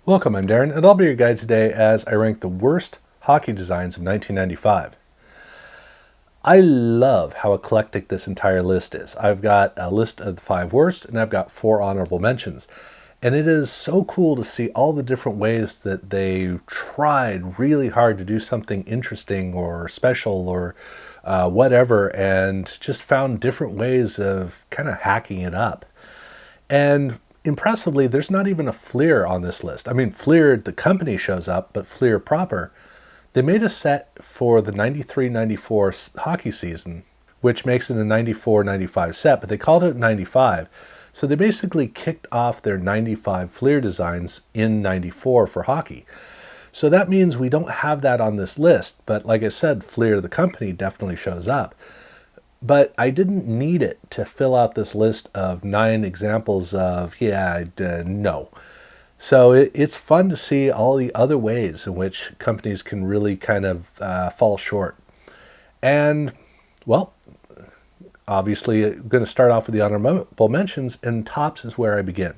Welcome, I'm Darren, and I'll be your guide today as I rank the worst hockey designs of 1995. I love how eclectic this entire list is. I've got a list of the 5 worst, and I've got 4 honorable mentions. And it is so cool to see all the different ways that they tried really hard to do something interesting or special or whatever, and just found different ways of kind of hacking it up. And impressively, there's not even a Fleer on this list. I mean, Fleer, the company, shows up, but Fleer proper, they made a set for the 93-94 hockey season, which makes it a 94-95 set, but they called it 95. So they basically kicked off their 95 Fleer designs in 94 for hockey. So that means we don't have that on this list, but like I said, Fleer, the company, definitely shows up. But I didn't need it to fill out this list of 9 examples of, no. So it's fun to see all the other ways in which companies can really kind of fall short. And, well, obviously, I'm going to start off with the honorable mentions, and tops is where I begin.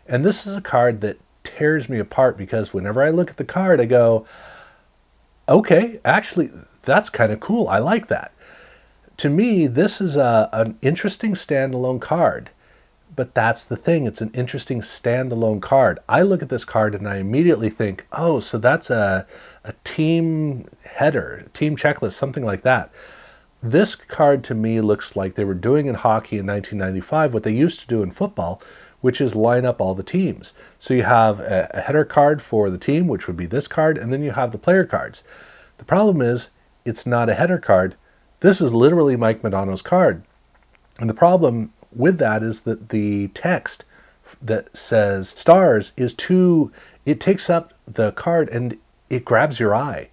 And this is a card that tears me apart because whenever I look at the card, I go, okay, actually, that's kind of cool. I like that. To me, this is an interesting standalone card, but that's the thing. It's an interesting standalone card. I look at this card and I immediately think, oh, so that's a team header, team checklist, something like that. This card to me looks like they were doing in hockey in 1995 what they used to do in football, which is line up all the teams. So you have a header card for the team, which would be this card, and then you have the player cards. The problem is it's not a header card. This is literally Mike Modano's card. And the problem with that is that the text that says stars is it takes up the card and it grabs your eye.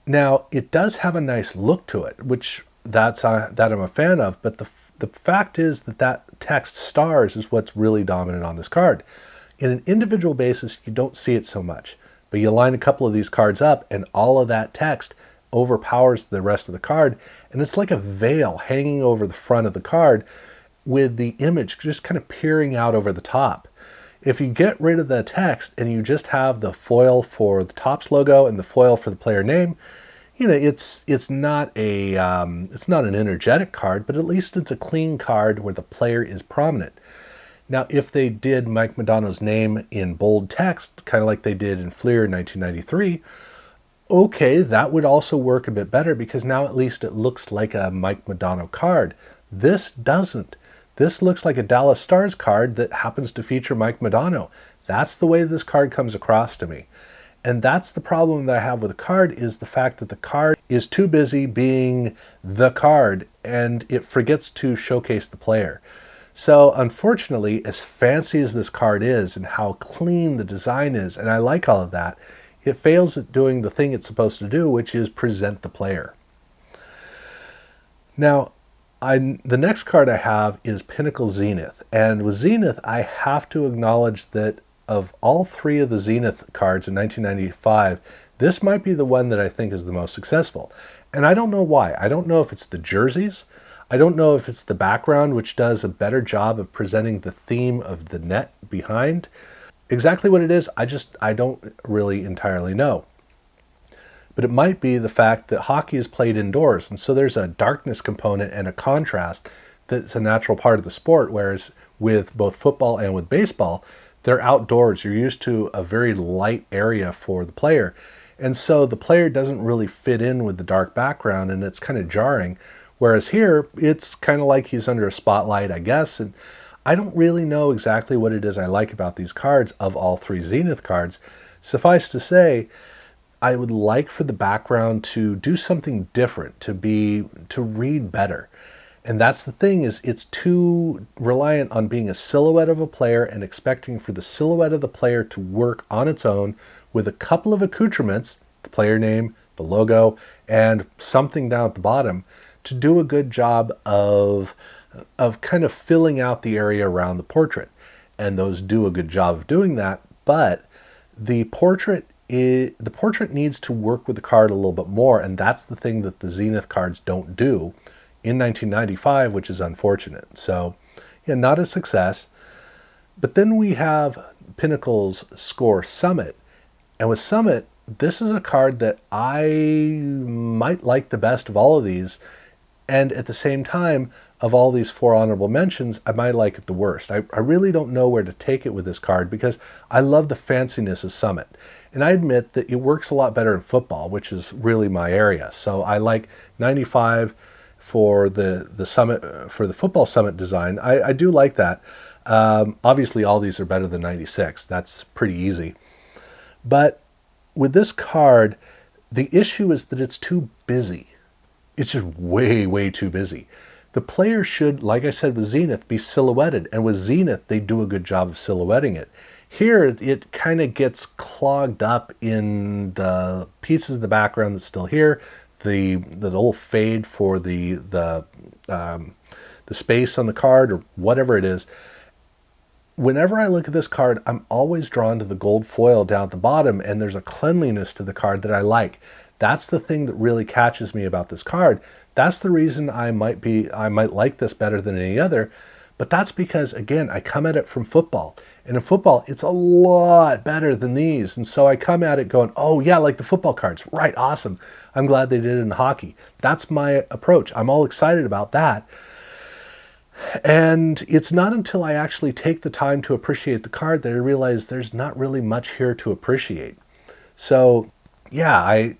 Now, it does have a nice look to it, which that I'm a fan of, but the fact is that text stars is what's really dominant on this card. In an individual basis, you don't see it so much, but you line a couple of these cards up and all of that text overpowers the rest of the card, and it's like a veil hanging over the front of the card with the image just kind of peering out over the top. If you get rid of the text and you just have the foil for the Topps logo and the foil for the player name, it's not an energetic card, but at least it's a clean card where the player is prominent. Now, if they did Mike Modano's name in bold text, kind of like they did in Fleer in 1993, okay, that would also work a bit better because now at least it looks like a Mike Modano card. This doesn't. This looks like a Dallas Stars card that happens to feature Mike Modano. That's the way this card comes across to me. And that's the problem that I have with the card, is the fact that the card is too busy being the card and it forgets to showcase the player. So unfortunately, as fancy as this card is and how clean the design is, and I like all of that, it fails at doing the thing it's supposed to do, which is present the player. Now, the next card I have is Pinnacle Zenith. And with Zenith, I have to acknowledge that of all 3 of the Zenith cards in 1995, this might be the one that I think is the most successful. And I don't know why. I don't know if it's the jerseys. I don't know if it's the background, which does a better job of presenting the theme of the net behind. Exactly what it is, I don't really entirely know. But it might be the fact that hockey is played indoors, and so there's a darkness component and a contrast that's a natural part of the sport, whereas with both football and with baseball, they're outdoors. You're used to a very light area for the player. And so the player doesn't really fit in with the dark background, and it's kind of jarring. Whereas here, it's kind of like he's under a spotlight, I guess, and I don't really know exactly what it is I like about these cards of all 3 Zenith cards. Suffice to say, I would like for the background to do something different, to read better. And that's the thing, is it's too reliant on being a silhouette of a player and expecting for the silhouette of the player to work on its own with a couple of accoutrements, the player name, the logo, and something down at the bottom, to do a good job of kind of filling out the area around the portrait. And those do a good job of doing that, but the portrait needs to work with the card a little bit more, and that's the thing that the Zenith cards don't do in 1995, which is unfortunate. So, yeah, not a success. But then we have Pinnacle's Score Summit. And with Summit, this is a card that I might like the best of all of these. And at the same time, of all these 4 honorable mentions, I might like it the worst. I really don't know where to take it with this card because I love the fanciness of Summit. And I admit that it works a lot better in football, which is really my area. So I like 95 for the Summit, for the football Summit design. I do like that. Obviously, all these are better than 96. That's pretty easy. But with this card, the issue is that it's too busy. It's just way, way too busy. The player should, like I said with Zenith, be silhouetted. And with Zenith, they do a good job of silhouetting it. Here, it kind of gets clogged up in the pieces of the background that's still here. The little fade for the space on the card or whatever it is. Whenever I look at this card, I'm always drawn to the gold foil down at the bottom, and there's a cleanliness to the card that I like. That's the thing that really catches me about this card. That's the reason I might like this better than any other. But that's because, again, I come at it from football. And in football, it's a lot better than these. And so I come at it going, oh yeah, like the football cards. Right, awesome. I'm glad they did it in hockey. That's my approach. I'm all excited about that. And it's not until I actually take the time to appreciate the card that I realize there's not really much here to appreciate. So yeah,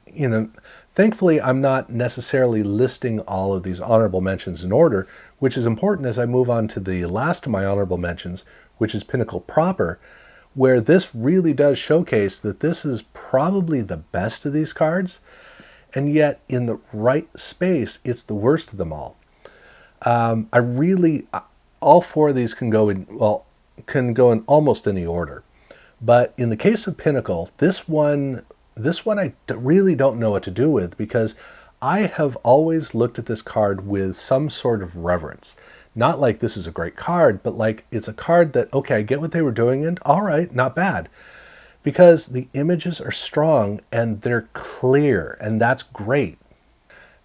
thankfully I'm not necessarily listing all of these honorable mentions in order, which is important as I move on to the last of my honorable mentions, which is Pinnacle proper, where this really does showcase that this is probably the best of these cards, and yet in the right space, it's the worst of them all. All 4 of these can go in almost any order. But in the case of Pinnacle, this one I really don't know what to do with because I have always looked at this card with some sort of reverence. Not like this is a great card, but like it's a card that, okay, I get what they were doing and all right, not bad. Because the images are strong and they're clear, and that's great.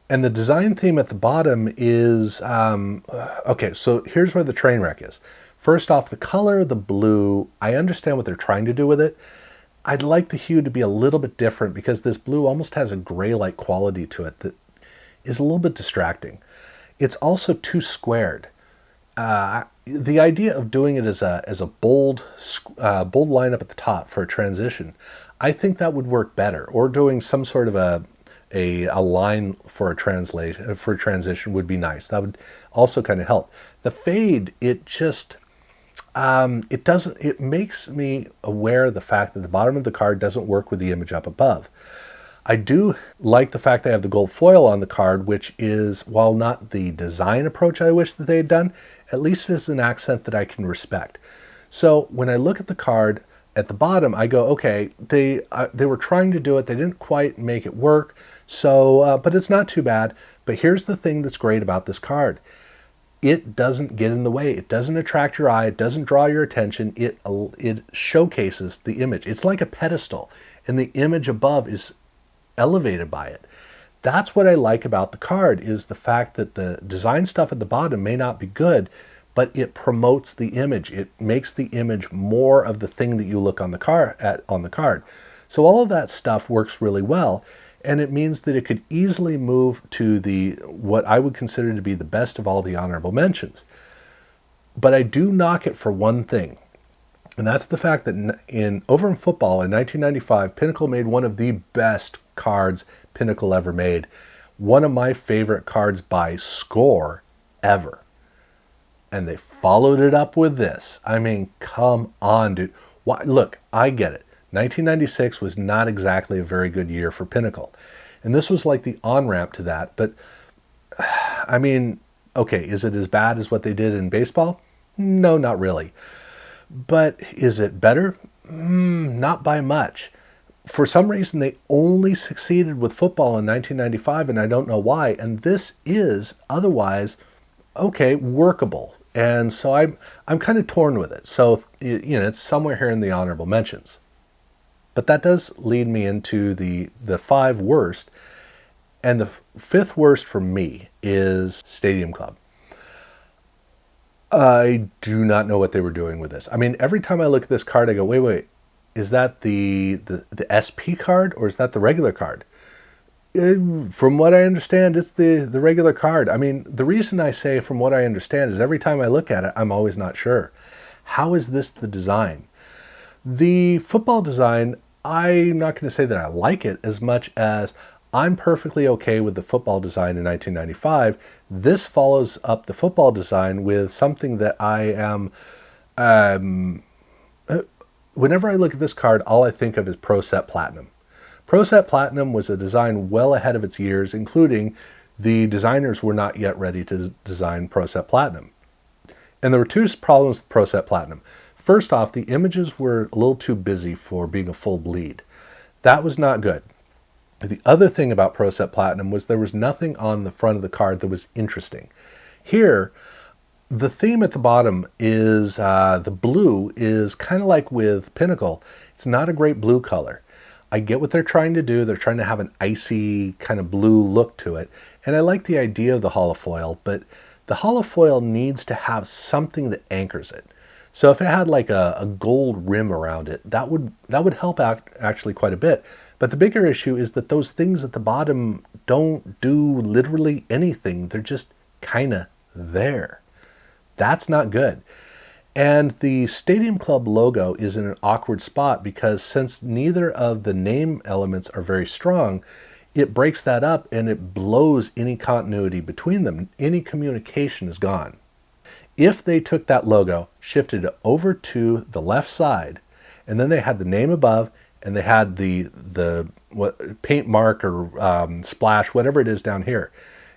And the design theme at the bottom is, okay, so here's where the train wreck is. First off, the color, the blue, I understand what they're trying to do with it. I'd like the hue to be a little bit different because this blue almost has a gray-like quality to it that is a little bit distracting. It's also too squared. The idea of doing it as a bold lineup at the top for a transition, I think that would work better. Or doing some sort of a line for a transition would be nice. That would also kind of help. The fade, it makes me aware of the fact that the bottom of the card doesn't work with the image up above. I do like the fact they have the gold foil on the card, which is, while not the design approach I wish that they had done, at least it's an accent that I can respect. So when I look at the card at the bottom, I go, okay, they were trying to do it. They didn't quite make it work. So, but it's not too bad. But here's the thing that's great about this card. It doesn't get in the way. It doesn't attract your eye. It doesn't draw your attention. It showcases the image. It's like a pedestal, and the image above is elevated by it. That's what I like about the card, is the fact that the design stuff at the bottom may not be good, but it promotes the image. It makes the image more of the thing that you look on the card. So all of that stuff works really well, and it means that it could easily move to what I would consider to be the best of all the honorable mentions. But I do knock it for one thing, and that's the fact that over in football in 1995, Pinnacle made one of the best cards Pinnacle ever made. One of my favorite cards by score ever. And they followed it up with this. I mean, come on, dude. Why? Look, I get it. 1996 was not exactly a very good year for Pinnacle. And this was like the on-ramp to that. But, I mean, okay, is it as bad as what they did in baseball? No, not really. But is it better? Not by much. For some reason, they only succeeded with football in 1995, and I don't know why. And this is otherwise, okay, workable. And so I'm kind of torn with it. So, it's somewhere here in the honorable mentions. But that does lead me into the 5 worst. And the 5th worst for me is Stadium Club. I do not know what they were doing with this. I mean, every time I look at this card, I go, wait, is that the SP card or is that the regular card? From what I understand, it's the regular card. I mean, the reason I say from what I understand is every time I look at it, I'm always not sure. How is this the design? The football design, I'm not going to say that I like it as much as I'm perfectly okay with the football design in 1995. This follows up the football design with something that I am, whenever I look at this card, all I think of is Pro Set Platinum. Pro Set Platinum was a design well ahead of its years, including the designers were not yet ready to design Pro Set Platinum. And there were two problems with Pro Set Platinum. First off, the images were a little too busy for being a full bleed. That was not good. The other thing about Pro Set Platinum was there was nothing on the front of the card that was interesting. Here, the theme at the bottom is the blue is kind of like with Pinnacle. It's not a great blue color. I get what they're trying to do. They're trying to have an icy kind of blue look to it. And I like the idea of the holofoil, but the holofoil needs to have something that anchors it. So if it had like a gold rim around it, that would help actually quite a bit. But the bigger issue is that those things at the bottom don't do literally anything. They're just kind of there. That's not good. And the Stadium Club logo is in an awkward spot because since neither of the name elements are very strong, it breaks that up and it blows any continuity between them. Any communication is gone. If they took that logo, shifted it over to the left side, and then they had the name above, and they had the what paint mark or splash, whatever it is down here.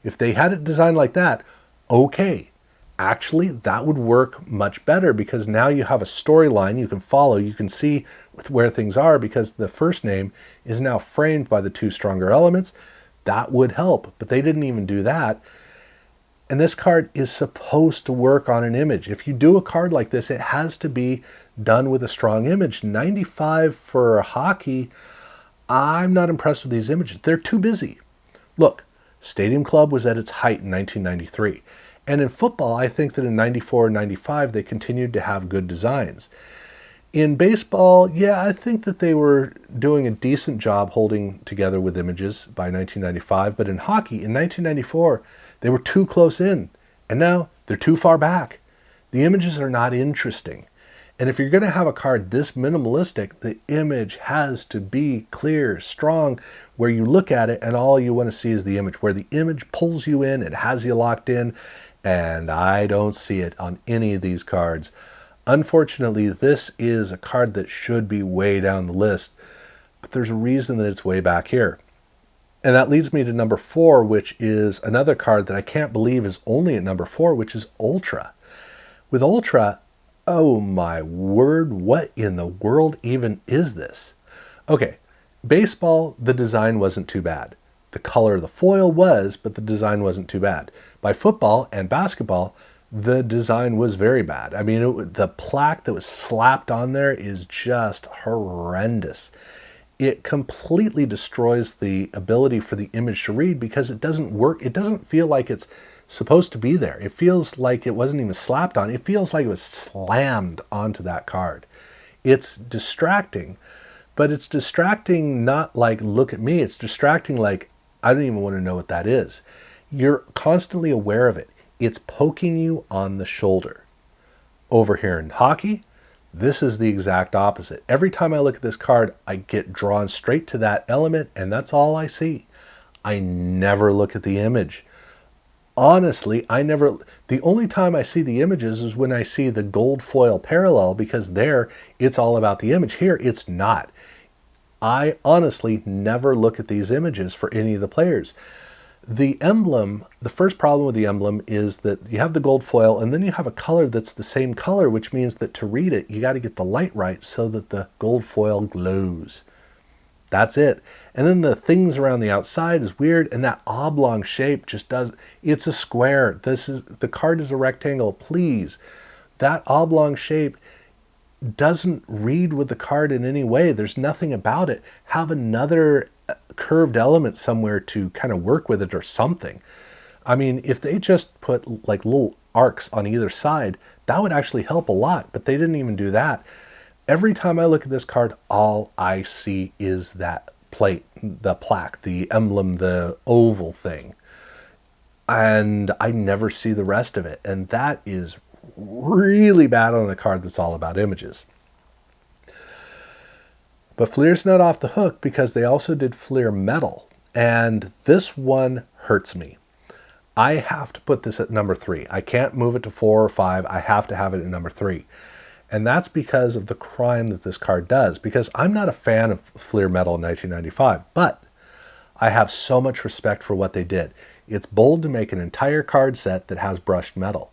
If they had it designed like that, okay. Actually, that would work much better because now you have a storyline you can follow. You can see where things are because the first name is now framed by the two stronger elements. That would help, but they didn't even do that. And this card is supposed to work on an image. If you do a card like this, it has to be done with a strong image. 95 for hockey, I'm not impressed with these images. They're too busy. Look, Stadium Club was at its height in 1993. And in football, I think that in 94 and 95, they continued to have good designs. In baseball, yeah, I think that they were doing a decent job holding together with images by 1995. But in hockey, in 1994, they were too close in. And now they're too far back. The images are not interesting. And if you're going to have a card this minimalistic, the image has to be clear, strong, where you look at it and all you want to see is the image, where the image pulls you in, it has you locked in, and I don't see it on any of these cards. Unfortunately, this is a card that should be way down the list, but there's a reason that it's way back here. And that leads me to number 4, which is another card that I can't believe is only at number 4, which is Ultra. With Ultra, oh my word, what in the world even is this? Okay, baseball, the design wasn't too bad. The color of the foil was, but the design wasn't too bad. By football and basketball, the design was very bad. I mean, the plaque that was slapped on there is just horrendous. It completely destroys the ability for the image to read because it doesn't work. It doesn't feel like it's supposed to be there. It feels like it wasn't even slapped on. It feels like it was slammed onto that card. It's distracting, but it's distracting not like, look at me. It's distracting like, I don't even want to know what that is. You're constantly aware of it. It's poking you on the shoulder. Over here in hockey, this is the exact opposite. Every time I look at this card, I get drawn straight to that element, and that's all I see. I never look at the image. Honestly, the only time I see the images is when I see the gold foil parallel, because there, it's all about the image. Here, it's not. I honestly never look at these images for any of the players. The emblem, the first problem with the emblem is that you have the gold foil and then you have a color that's the same color, which means that to read it, you got to get the light right so that the gold foil glows. That's it. And then the things around the outside is weird, and that oblong shape just does, it's a square. The card is a rectangle, please. That oblong shape doesn't read with the card in any way. There's nothing about it. Have another curved element somewhere to kind of work with it or something. I mean, if they just put like little arcs on either side, that would actually help a lot, but they didn't even do that. Every time I look at this card, all I see is that plate, the plaque, the emblem, the oval thing. And I never see the rest of it. And that is really bad on a card that's all about images. But Fleer's not off the hook because they also did Fleer Metal. And this one hurts me. I have to put this at number 3. I can't move it to 4 or 5. I have to have it at number 3. And that's because of the crime that this card does. Because I'm not a fan of Fleer Metal in 1995, but I have so much respect for what they did. It's bold to make an entire card set that has brushed metal.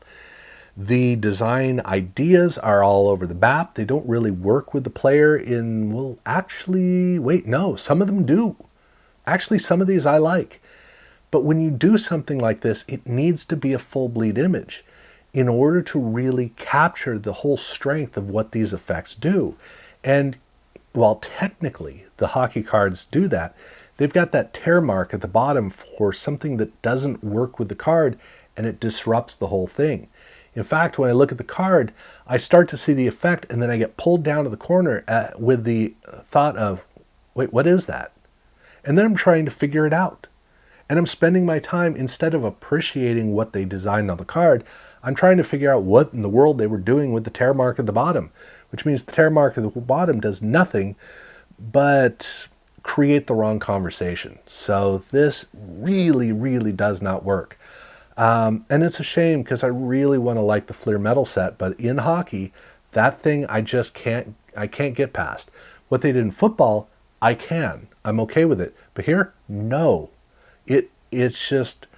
The design ideas are all over the map. They don't really work with the player in, well, actually, wait, no, some of them do. Actually, some of these I like. But when you do something like this, it needs to be a full bleed image in order to really capture the whole strength of what these effects do. And while technically the hockey cards do that, they've got that tear mark at the bottom for something that doesn't work with the card, and it disrupts the whole thing. In fact, when I look at the card, I start to see the effect, and then I get pulled down to the corner with the thought of, wait, what is that? And then I'm trying to figure it out. And I'm spending my time, instead of appreciating what they designed on the card, I'm trying to figure out what in the world they were doing with the tear mark at the bottom, which means the tear mark at the bottom does nothing but create the wrong conversation. So this really, really does not work. And it's a shame because I really want to like the Fleer Metal set, but in hockey, that thing I can't get past. What they did in football, I can. I'm okay with it. But here, no. It's just,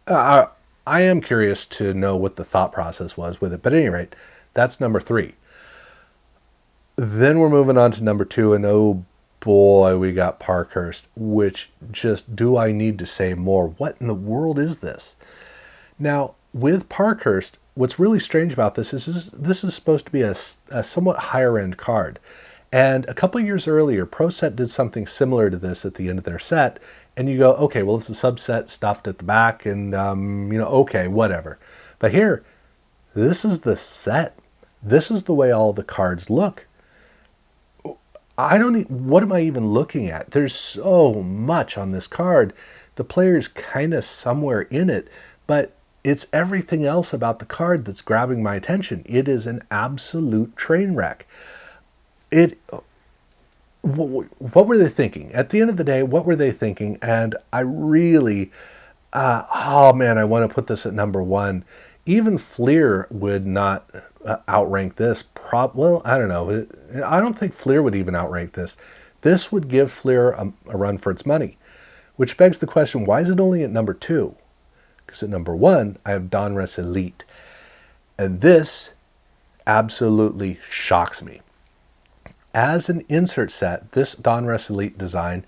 I am curious to know what the thought process was with it. But at any rate, that's number 3. Then we're moving on to number 2, and oh boy, we got Parkhurst, which just, do I need to say more? What in the world is this? Now, with Parkhurst, what's really strange about this is this is supposed to be a somewhat higher end card. And a couple years earlier, Pro Set did something similar to this at the end of their set. And you go, okay, well, it's a subset stuffed at the back, and, okay, whatever. But here, this is the set. This is the way all the cards look. What am I even looking at? There's so much on this card. The player's kind of somewhere in it, but it's everything else about the card that's grabbing my attention. It is an absolute train wreck. What were they thinking? At the end of the day, what were they thinking? And I really, I want to put this at number 1. Even Fleer would not outrank this. Well, I don't know. I don't think Fleer would even outrank this. This would give Fleer a run for its money, which begs the question, why is it only at number 2? Because at number 1, I have Donruss Elite. And this absolutely shocks me. As an insert set, this Donruss Elite design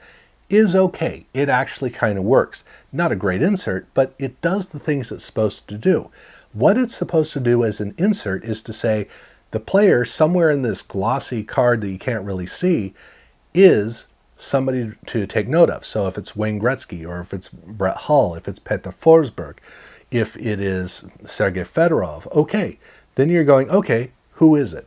is okay. It actually kind of works. Not a great insert, but it does the things it's supposed to do. What it's supposed to do as an insert is to say the player somewhere in this glossy card that you can't really see is somebody to take note of. So if it's Wayne Gretzky, or if it's Brett Hull, if it's Peter Forsberg, if it is Sergei Fedorov, okay, then you're going, okay, who is it?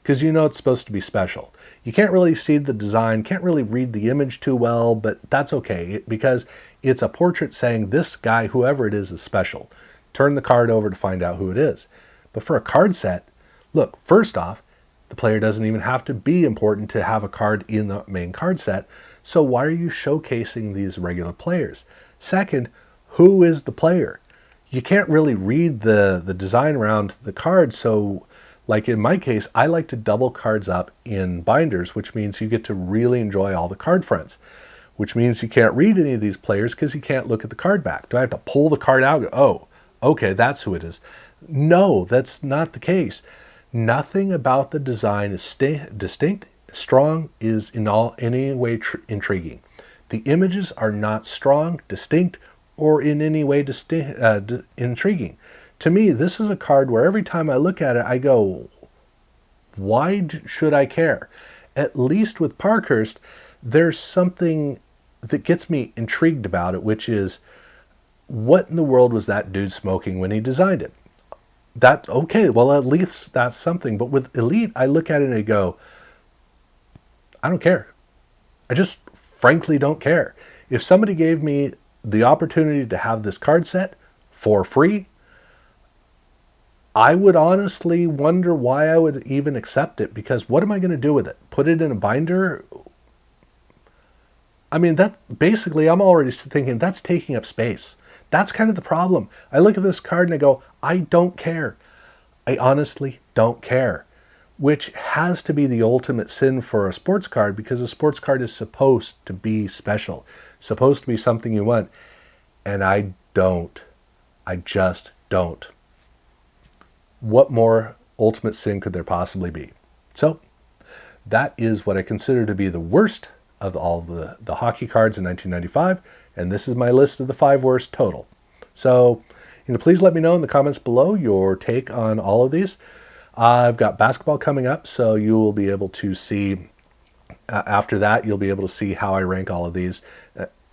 Because you know it's supposed to be special. You can't really see the design, can't really read the image too well, but that's okay because it's a portrait saying this guy, whoever it is special. Turn the card over to find out who it is. But for a card set, look, first off, the player doesn't even have to be important to have a card in the main card set, so why are you showcasing these regular players? Second, who is the player? You can't really read the design around the card, so like in my case, I like to double cards up in binders, which means you get to really enjoy all the card fronts, which means you can't read any of these players because you can't look at the card back. Do I have to pull the card out? Oh, okay, that's who it is. No, that's not the case. Nothing about the design is distinct, strong, is in any way intriguing. The images are not strong, distinct, or in any way intriguing. To me, this is a card where every time I look at it, I go, why should I care? At least with Parkhurst, there's something that gets me intrigued about it, which is What in the world was that dude smoking when he designed it? That, okay, well, at least that's something. But with Elite, I look at it and I go, I don't care. I just frankly don't care. If somebody gave me the opportunity to have this card set for free, I would honestly wonder why I would even accept it, because what am I going to do with it? Put it in a binder? I mean, that basically, I'm already thinking that's taking up space. That's kind of the problem. I look at this card and I go, I don't care. I honestly don't care. Which has to be the ultimate sin for a sports card, because a sports card is supposed to be special, supposed to be something you want. And I don't. I just don't. What more ultimate sin could there possibly be? So that is what I consider to be the worst of all the hockey cards in 1995, and this is my list of the 5 worst total. So, please let me know in the comments below your take on all of these. I've got basketball coming up, so you will be able to see, after that, you'll be able to see how I rank all of these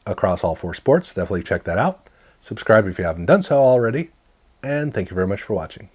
across all 4 sports. Definitely check that out. Subscribe if you haven't done so already, and thank you very much for watching.